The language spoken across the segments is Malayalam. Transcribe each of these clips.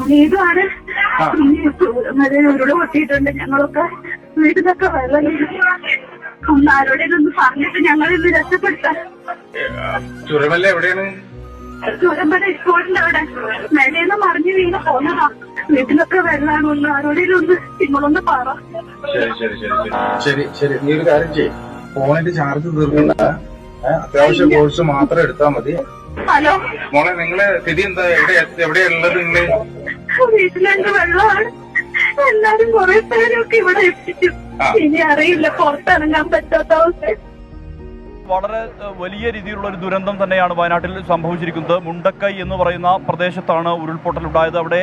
വീടുമാണ്. ഉരുള് പൊട്ടിയിട്ടുണ്ട്. ഞങ്ങളൊക്കെ വീട്ടിലൊക്കെ വെള്ളം ഒന്ന് ആരോടെങ്കിലും ഒന്ന് പറഞ്ഞിട്ട് ഞങ്ങളിന്ന് രക്ഷപ്പെടുത്താം. ചുരമല്ല എവിടെയാണ്? ചുരമ്പല സ്കൂളിന്റെ അവിടെ മേലേന്ന് മറിഞ്ഞു വീണ് പോന്നതാ. വീട്ടിലൊക്കെ വെള്ളമാണ്. ഒന്ന് ആരോടെങ്കിലും ഒന്ന് നിങ്ങളൊന്ന് പറ. ശരി നീ ഒരു കാര്യം ചെയ്യും, ഫോണിന്റെ ചാർജ് തീർക്കണ്ട, അത്യാവശ്യം കോഴ്സ് മാത്രം എടുത്താൽ മതി. ഹലോ മോളെ, നിങ്ങള് സ്ഥിതി എന്താ? എവിടെയുള്ളത് നിങ്ങള്? വീട്ടിലെന്ത് വെള്ളമാണ്. എല്ലാരും കുറെ പേരൊക്കെ ഇവിടെ എത്തിച്ചു. ഇനി അറിയില്ല, പുറത്തിറങ്ങാൻ പറ്റാത്ത അവസ്ഥ. വളരെ വലിയ രീതിയിലുള്ള ഒരു ദുരന്തം തന്നെയാണ് വയനാട്ടിൽ സംഭവിച്ചിരിക്കുന്നത്. മുണ്ടക്കൈ എന്ന് പറയുന്ന പ്രദേശത്താണ് ഉരുൾപൊട്ടലുണ്ടായത്. അവിടെ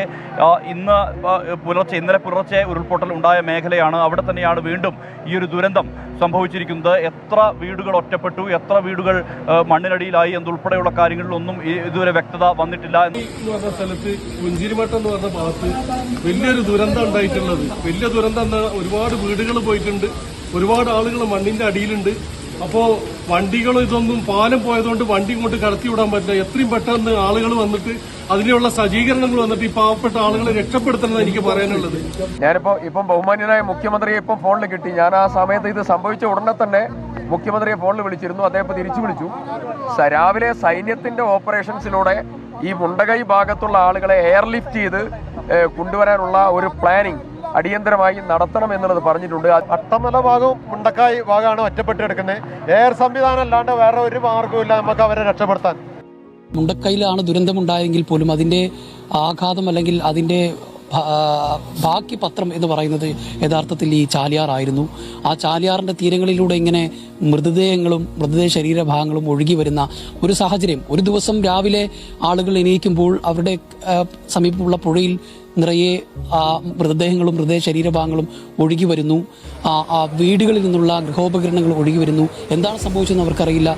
ഇന്നലെ പുലർച്ചെ ഉരുൾപൊട്ടൽ ഉണ്ടായ മേഖലയാണ്. അവിടെ തന്നെയാണ് വീണ്ടും ഈ ഒരു ദുരന്തം സംഭവിച്ചിരിക്കുന്നത്. എത്ര വീടുകൾ ഒറ്റപ്പെട്ടു, എത്ര വീടുകൾ മണ്ണിനടിയിലായി എന്നുൾപ്പെടെയുള്ള കാര്യങ്ങളിലൊന്നും ഇതുവരെ വ്യക്തത വന്നിട്ടില്ല. എന്ന് പറഞ്ഞ സ്ഥലത്ത് പുഞ്ചിരിമട്ടം എന്ന് പറഞ്ഞ ഭാഗത്ത് വലിയൊരു ദുരന്തം ഉണ്ടായിട്ടുള്ളത്. വലിയ ദുരന്തം എന്താ, ഒരുപാട് വീടുകൾ പോയിട്ടുണ്ട്, ഒരുപാട് ആളുകൾ മണ്ണിന്റെ അടിയിലുണ്ട്. അപ്പോൾ വണ്ടികളും ഇതൊന്നും പാലം പോയതുകൊണ്ട് വണ്ടി ഇങ്ങോട്ട് കടത്തിവിടാൻ പറ്റില്ല. എത്രയും പെട്ടെന്ന് ആളുകൾ വന്നിട്ട് അതിനുള്ള സജ്ജീകരണങ്ങൾ വന്നിട്ട് ഈ പാവപ്പെട്ട ആളുകളെ രക്ഷപ്പെടുത്തണമെന്ന് എനിക്ക് പറയാനുള്ളത്. ഇപ്പം ബഹുമാന്യനായ മുഖ്യമന്ത്രിയെ ഇപ്പം ഫോണിൽ കിട്ടി. ഞാൻ ആ സമയത്ത് ഇത് സംഭവിച്ച ഉടനെ തന്നെ മുഖ്യമന്ത്രിയെ ഫോണിൽ വിളിച്ചിരുന്നു. അദ്ദേഹം തിരിച്ചു വിളിച്ചു. രാവിലെ സൈന്യത്തിന്റെ ഓപ്പറേഷൻസിലൂടെ ഈ മുണ്ടകൈ ഭാഗത്തുള്ള ആളുകളെ എയർലിഫ്റ്റ് ചെയ്ത് കൊണ്ടുവരാനുള്ള ഒരു പ്ലാനിങ് അടിയന്തരമായി നടത്തണം എന്നുള്ളത് പറഞ്ഞിട്ടുണ്ട്. അട്ടമല ഭാഗവും മുണ്ടക്കായ് ഭാഗമാണ് ഒറ്റപ്പെട്ട് കിടക്കുന്നത്. എയർ സംവിധാനം അല്ലാണ്ട് വേറെ ഒരു മാർഗവുമില്ല നമുക്ക് അവരെ രക്ഷപ്പെടുത്താൻ. മുണ്ടക്കൈയിലാണ് ദുരന്തമുണ്ടായെങ്കിൽ പോലും അതിൻ്റെ ആഘാതം അല്ലെങ്കിൽ അതിൻ്റെ ബാക്കി പത്രം എന്ന് പറയുന്നത് യഥാർത്ഥത്തിൽ ഈ ചാലിയാറായിരുന്നു. ആ ചാലിയാറിൻ്റെ തീരങ്ങളിലൂടെ ഇങ്ങനെ മൃതദേഹ ശരീരഭാഗങ്ങളും ഒഴുകി വരുന്ന ഒരു സാഹചര്യം. ഒരു ദിവസം രാവിലെ ആളുകൾ എണീക്കുമ്പോൾ അവരുടെ സമീപമുള്ള പുഴയിൽ നിറയെ മൃതദേഹങ്ങളും മൃതദേഹ ശരീരഭാഗങ്ങളും ഒഴുകി വരുന്നു. വീടുകളിൽ നിന്നുള്ള ഗൃഹോപകരണങ്ങൾ ഒഴുകി വരുന്നു. എന്താണ് സംഭവിച്ചതെന്ന് അവർക്കറിയില്ല.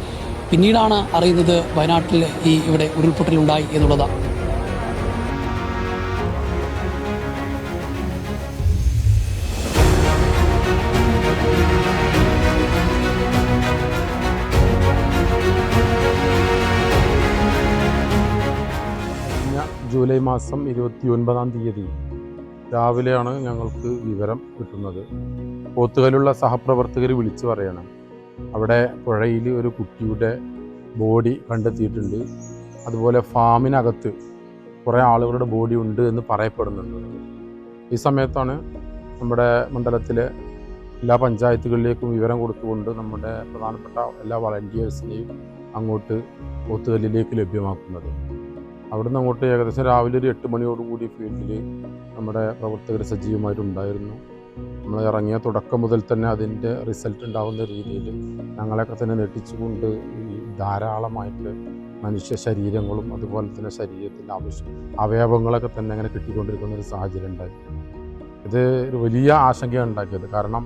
പിന്നീടാണ് അറിയുന്നത് വയനാട്ടിൽ ഇവിടെ ഉരുൾപൊട്ടലുണ്ടായി എന്നുള്ളതാണ്. ജൂലൈ മാസം 29-ാം തീയതി രാവിലെയാണ് ഞങ്ങൾക്ക് വിവരം കിട്ടുന്നത്. പോത്തുകലുള്ള സഹപ്രവർത്തകർ വിളിച്ചു പറയണം, അവിടെ പുഴയിൽ ഒരു കുട്ടിയുടെ ബോഡി കണ്ടെത്തിയിട്ടുണ്ട്, അതുപോലെ ഫാമിനകത്ത് കുറേ ആളുകളുടെ ബോഡി ഉണ്ട് എന്ന് പറയപ്പെടുന്നുണ്ട്. ഈ സമയത്താണ് നമ്മുടെ മണ്ഡലത്തിലെ എല്ലാ പഞ്ചായത്തുകളിലേക്കും വിവരം കൊടുത്തുകൊണ്ട് നമ്മുടെ പ്രധാനപ്പെട്ട എല്ലാ വളണ്ടിയേഴ്സിനെയും അങ്ങോട്ട് പോത്തുകല്ലിലേക്ക് ലഭ്യമാക്കുന്നത്. അവിടുന്ന് അങ്ങോട്ട് ഏകദേശം രാവിലെ ഒരു 8 മണിയോടുകൂടി ഫീൽഡിൽ നമ്മുടെ പ്രവർത്തകർ സജീവമായിട്ടുണ്ടായിരുന്നു. നമ്മൾ ഇറങ്ങിയ തുടക്കം മുതൽ തന്നെ അതിൻ്റെ റിസൾട്ട് ഉണ്ടാകുന്ന രീതിയിൽ ഞങ്ങളെയൊക്കെ തന്നെ ഞെട്ടിച്ചുകൊണ്ട് ഈ ധാരാളമായിട്ട് മനുഷ്യ ശരീരങ്ങളും അതുപോലെ തന്നെ ശരീരത്തിൻ്റെ അവയവങ്ങളൊക്കെ തന്നെ അങ്ങനെ കിട്ടിക്കൊണ്ടിരിക്കുന്ന ഒരു സാഹചര്യം ഉണ്ടായി. ഇത് ഒരു വലിയ ആശങ്കയാണ് ഉണ്ടാക്കിയത്. കാരണം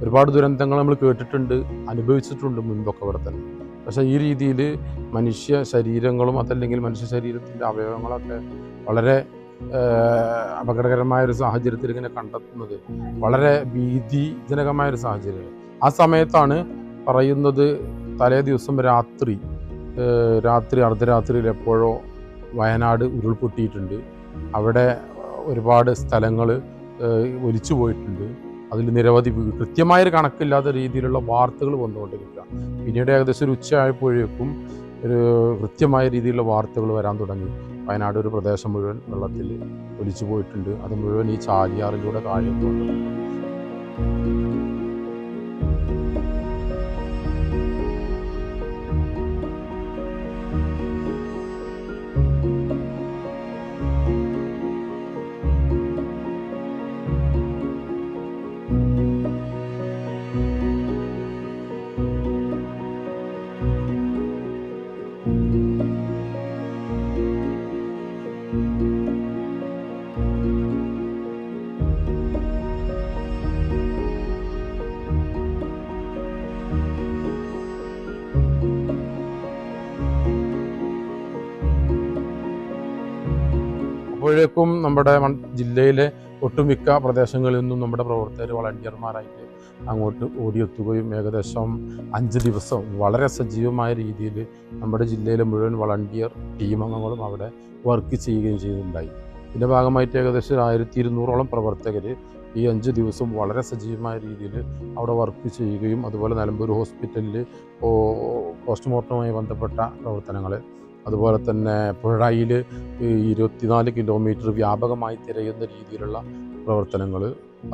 ഒരുപാട് ദുരന്തങ്ങൾ നമ്മൾ കേട്ടിട്ടുണ്ട്, അനുഭവിച്ചിട്ടുണ്ട് മുൻപൊക്കെ ഇവിടെ തന്നെ. പക്ഷേ ഈ രീതിയിൽ മനുഷ്യ ശരീരങ്ങളും അതല്ലെങ്കിൽ മനുഷ്യ ശരീരത്തിൻ്റെ അവയവങ്ങളൊക്കെ വളരെ അപകടകരമായൊരു സാഹചര്യത്തിൽ ഇങ്ങനെ കണ്ടെത്തുന്നത് വളരെ ഭീതിജനകമായൊരു സാഹചര്യമാണ്. ആ സമയത്താണ് പറയുന്നത് തലേ ദിവസം രാത്രി അർദ്ധരാത്രിയിൽ എപ്പോഴോ വയനാട് ഉരുൾപൊട്ടിയിട്ടുണ്ട്, അവിടെ ഒരുപാട് സ്ഥലങ്ങൾ ഒലിച്ചു പോയിട്ടുണ്ട്, അതിൽ നിരവധി കൃത്യമായൊരു കണക്കില്ലാത്ത രീതിയിലുള്ള വാർത്തകൾ വന്നുകൊണ്ടിരിക്കുക. പിന്നീട് ഏകദേശം ഒരു ഉച്ചയായപ്പോഴേക്കും ഒരു കൃത്യമായ രീതിയിലുള്ള വാർത്തകൾ വരാൻ തുടങ്ങി. വയനാട് ഒരു പ്രദേശം മുഴുവൻ വെള്ളത്തിൽ ഒലിച്ചു പോയിട്ടുണ്ട്, അത് മുഴുവൻ ഈ ചാലിയാറിലൂടെ താഴുന്നുണ്ട്. അപ്പോഴേക്കും നമ്മുടെ ജില്ലയിലെ ഒട്ടുമിക്ക പ്രദേശങ്ങളിൽ നിന്നും നമ്മുടെ പ്രവർത്തകർ വളണ്ടിയർമാരായിട്ട് അങ്ങോട്ട് ഓടിയെത്തുകയും ഏകദേശം 5 ദിവസം വളരെ സജീവമായ രീതിയിൽ നമ്മുടെ ജില്ലയിലെ മുഴുവൻ വളണ്ടിയർ ടീം അംഗങ്ങളും അവിടെ വർക്ക് ചെയ്യുകയും ചെയ്യുന്നുണ്ടായി. ഇതിൻ്റെ ഭാഗമായിട്ട് ഏകദേശം 1200ഓളം പ്രവർത്തകർ ഈ 5 ദിവസം വളരെ സജീവമായ രീതിയിൽ അവിടെ വർക്ക് ചെയ്യുകയും അതുപോലെ നിലമ്പൂർ ഹോസ്പിറ്റലിൽ പോസ്റ്റ്മോർട്ടവുമായി ബന്ധപ്പെട്ട പ്രവർത്തനങ്ങൾ, അതുപോലെ തന്നെ പുഴയിൽ 24 കിലോമീറ്റർ വ്യാപകമായി തിരയുന്ന രീതിയിലുള്ള പ്രവർത്തനങ്ങൾ,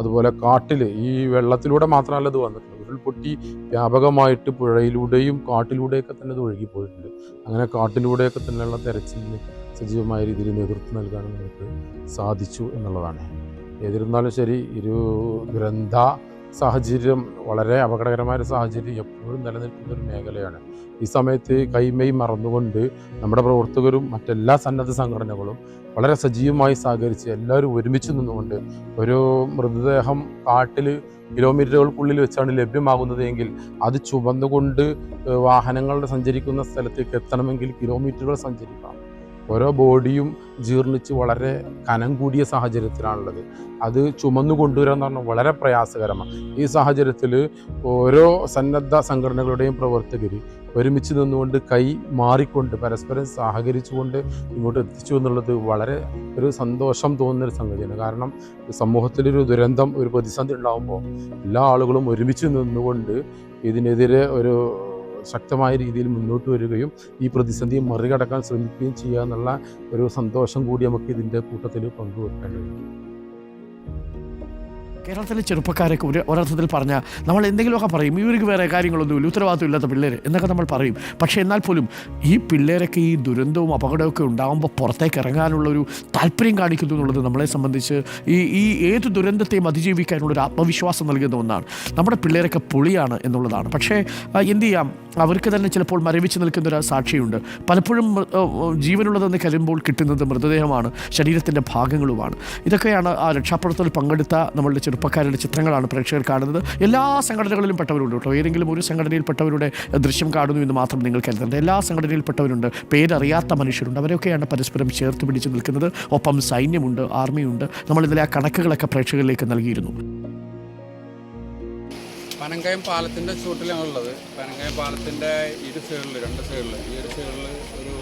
അതുപോലെ കാട്ടിൽ ഈ വെള്ളത്തിലൂടെ മാത്രമല്ല ഇത് വന്നിട്ടുണ്ട്, ഉരുൾപൊട്ടി വ്യാപകമായിട്ട് പുഴയിലൂടെയും കാട്ടിലൂടെയൊക്കെ തന്നെ ഇത് ഒഴുകിപ്പോയിട്ടുണ്ട്. അങ്ങനെ കാട്ടിലൂടെയൊക്കെ തന്നെയുള്ള തെരച്ചിലിന് സജീവമായ രീതിയിൽ നേതൃത്വം നൽകാനും നമുക്ക് സാധിച്ചു എന്നുള്ളതാണ്. ഏതിരുന്നാലും ശരി, ഒരു ദുരന്ത സാഹചര്യം, വളരെ അപകടകരമായ ഒരു സാഹചര്യം എപ്പോഴും നിലനിൽക്കുന്ന ഒരു മേഖലയാണ്. ഈ സമയത്ത് കൈമൈ മറന്നുകൊണ്ട് നമ്മുടെ പ്രവർത്തകരും മറ്റെല്ലാ സന്നദ്ധ സംഘടനകളും വളരെ സജീവമായി സഹകരിച്ച് എല്ലാവരും ഒരുമിച്ച് നിന്നുകൊണ്ട് ഒരു മൃതദേഹം കാട്ടിൽ കിലോമീറ്ററുകൾക്കുള്ളിൽ വെച്ചാണ് ലഭ്യമാകുന്നത് എങ്കിൽ അത് ചുമന്നുകൊണ്ട് വാഹനങ്ങൾ സഞ്ചരിക്കുന്ന സ്ഥലത്തേക്ക് എത്തണമെങ്കിൽ കിലോമീറ്ററുകൾ സഞ്ചരിക്കണം. ഓരോ ബോഡിയും ജീർണിച്ച് വളരെ കനം കൂടിയ സാഹചര്യത്തിലാണുള്ളത്. അത് ചുമന്നു കൊണ്ടുവരാൻ എന്ന് പറഞ്ഞാൽ വളരെ പ്രയാസകരമാണ്. ഈ സാഹചര്യത്തിൽ ഓരോ സന്നദ്ധ സംഘടനകളുടെയും പ്രവർത്തകർ ഒരുമിച്ച് നിന്നുകൊണ്ട് കൈ മാറിക്കൊണ്ട് പരസ്പരം സഹകരിച്ചുകൊണ്ട് ഇങ്ങോട്ട് എത്തിച്ചു എന്നുള്ളത് വളരെ ഒരു സന്തോഷം തോന്നുന്നൊരു സംഗതിയാണ്. കാരണം സമൂഹത്തിലൊരു ദുരന്തം, ഒരു പ്രതിസന്ധി ഉണ്ടാകുമ്പോൾ എല്ലാ ആളുകളും ഒരുമിച്ച് നിന്നുകൊണ്ട് ഇതിനെതിരെ ഒരു ശക്തമായ രീതിയിൽ മുന്നോട്ട് വരികയും ഈ പ്രതിസന്ധിയെ മറികടക്കാൻ ശ്രമിക്കുകയും ചെയ്യുക എന്നുള്ള ഒരു സന്തോഷം കൂടി നമുക്ക് ഇതിൻ്റെ കൂട്ടത്തിൽ പങ്കുവെക്കേണ്ടതുണ്ട്. കേരളത്തിലെ ചെറുപ്പക്കാരൊക്കെ ഒരർത്ഥത്തിൽ പറഞ്ഞാൽ നമ്മൾ എന്തെങ്കിലുമൊക്കെ പറയും, ഇവർക്ക് വേറെ കാര്യങ്ങളൊന്നുമില്ല, ഉത്തരവാദിത്വം ഇല്ലാത്ത പിള്ളേർ എന്നൊക്കെ നമ്മൾ പറയും. പക്ഷേ എന്നാൽ പോലും ഈ പിള്ളേരൊക്കെ ഈ ദുരന്തവും അപകടമൊക്കെ ഉണ്ടാകുമ്പോൾ പുറത്തേക്ക് ഇറങ്ങാനുള്ളൊരു താല്പര്യം കാണിക്കുന്നു എന്നുള്ളത് നമ്മളെ സംബന്ധിച്ച് ഈ ഏത് ദുരന്തത്തെയും അതിജീവിക്കാനുള്ളൊരു ആത്മവിശ്വാസം നൽകുന്ന ഒന്നാണ്. നമ്മുടെ പിള്ളേരൊക്കെ പൊളിയാണ് എന്നുള്ളതാണ്. പക്ഷേ എന്ത് ചെയ്യാം, അവർക്ക് തന്നെ ചിലപ്പോൾ മരവിച്ച് നിൽക്കുന്നൊരു സാക്ഷിയുണ്ട്. പലപ്പോഴും ജീവനുള്ളതെന്ന് കരുതുമ്പോൾ കിട്ടുന്നത് മൃതദേഹമാണ്, ശരീരത്തിൻ്റെ ഭാഗങ്ങളുമാണ്. ഇതൊക്കെയാണ് ആ രക്ഷാപ്രവർത്തനത്തിൽ പങ്കെടുത്ത നമ്മളുടെ ചെറുപ്പക്കാരുടെ ചിത്രങ്ങളാണ് പ്രേക്ഷകർ കാണുന്നത്. എല്ലാ സംഘടനകളിലും പെട്ടവരുണ്ട് കേട്ടോ. ഏതെങ്കിലും ഒരു സംഘടനയിൽപ്പെട്ടവരുടെ ദൃശ്യം കാണുന്നു എന്ന് മാത്രം നിങ്ങൾ കരുതേണ്ട. എല്ലാ സംഘടനയിൽപ്പെട്ടവരുണ്ട്, പേരറിയാത്ത മനുഷ്യരുണ്ട്. അവരൊക്കെയാണ് പരസ്പരം ചേർത്ത് പിടിച്ച് നിൽക്കുന്നത്. ഒപ്പം സൈന്യമുണ്ട്, ആർമിയുണ്ട്. നമ്മളിതിലെ ആ കണക്കുകളൊക്കെ പ്രേക്ഷകരിലേക്ക് നൽകിയിരുന്നു. പനങ്കയം പാലത്തിൻ്റെ ചുവട്ടിലാണുള്ളത്. പനങ്കയം പാലത്തിൻ്റെ ഇരു സൈഡിൽ, 2 സൈഡിൽ, ഈ ഒരു സൈഡിൽ ഒരു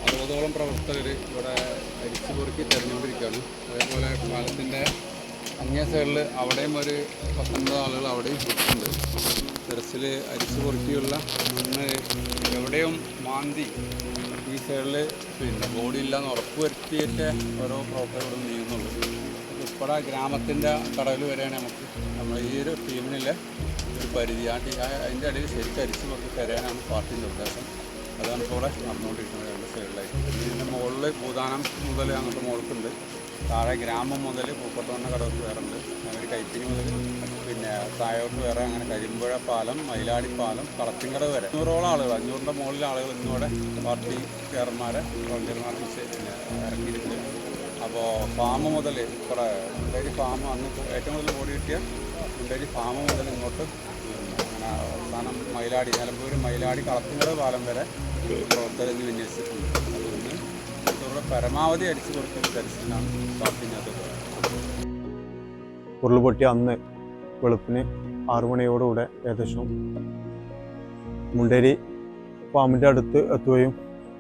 60ഓളം പ്രവർത്തകർ ഇവിടെ അരിച്ചു പൊറുക്കി തെരഞ്ഞുകൊണ്ടിരിക്കുകയാണ്. അതേപോലെ പാലത്തിൻ്റെ അങ്ങേ സൈഡിൽ അവിടെയും ഒരു 19 ആളുകൾ അവിടെയും ചുറ്റുണ്ട്. തെരച്ചിൽ അരിച്ചു പൊറുക്കിയുള്ള മണ്ണ് എവിടെയും മാന്തി ഈ സൈഡിൽ ബോഡി ഇല്ലാന്ന് ഉറപ്പ് വരുത്തിയിട്ട് ഓരോ പ്രവർത്തകരോടും നീങ്ങുന്നുള്ളൂ. ഉൾപ്പെടെ ഗ്രാമത്തിൻ്റെ കടവിൽ വരെയാണ് നമ്മൾ ഈ ഒരു ടീമിനുള്ള ഒരു പരിധി. അതിൻ്റെ ഇടയിൽ ശരിക്കും അരിച്ചു പൊറുക്കി തരാനാണ് പാർട്ടിൻ്റെ ഉദ്ദേശം. അതാണ് ഇപ്പോൾ ഇവിടെ നടന്നുകൊണ്ടിരിക്കുന്നത് 2 സൈഡിലായിട്ട്. ഇതിൻ്റെ മുകളിൽ ഭൂതാനം മുതൽ അങ്ങോട്ട് മുകൾക്കുണ്ട്. താഴെ ഗ്രാമം മുതൽ പൂക്കോട്ടവണ്ണ കടവത്ത് വേറെ ഉണ്ട്. അങ്ങനെ കൈപ്പിനി മുതൽ താഴോട്ട് വേറെ, അങ്ങനെ കരിമ്പുഴ പാലം, മയിലാടി പാലം, കളത്തിങ്കടവ് വരെ 500ഓളം ആളുകൾ, 500ൻ്റെ മുകളിൽ ആളുകൾ ഇന്നിവിടെ പാർട്ടി ചെയർമാരെ വോളണ്ടിയർമാർക്ക് ഇറക്കിയിട്ടുണ്ട്. അപ്പോൾ ഫാം മുതൽ ഇവിടെ മുണ്ടേരി ഫാം അന്ന് ഏറ്റവും കൂടുതൽ ബോഡി കിട്ടിയ മുണ്ടേരി ഫാം മുതൽ ഇങ്ങോട്ട് അങ്ങനെ അവസാനം മയിലാടി, നിലമ്പൂർ മയിലാടി കളത്തിങ്കടവ് പാലം വരെ പ്രവർത്തകർ ഇന്ന് വിന്യസിച്ചിട്ടുണ്ട്. അതുകൊണ്ട് ഇവിടെ പരമാവധി അടിച്ചു കൊടുക്കുന്ന തരത്തിലാണ് പാർട്ടിനകത്ത്. ഉരുൾപൊട്ടിയ അന്ന് വെളുപ്പിന് 6 മണിയോടുകൂടെ ഏകദേശം മുണ്ടേരി ഫാമിൻ്റെ അടുത്ത് എത്തുകയും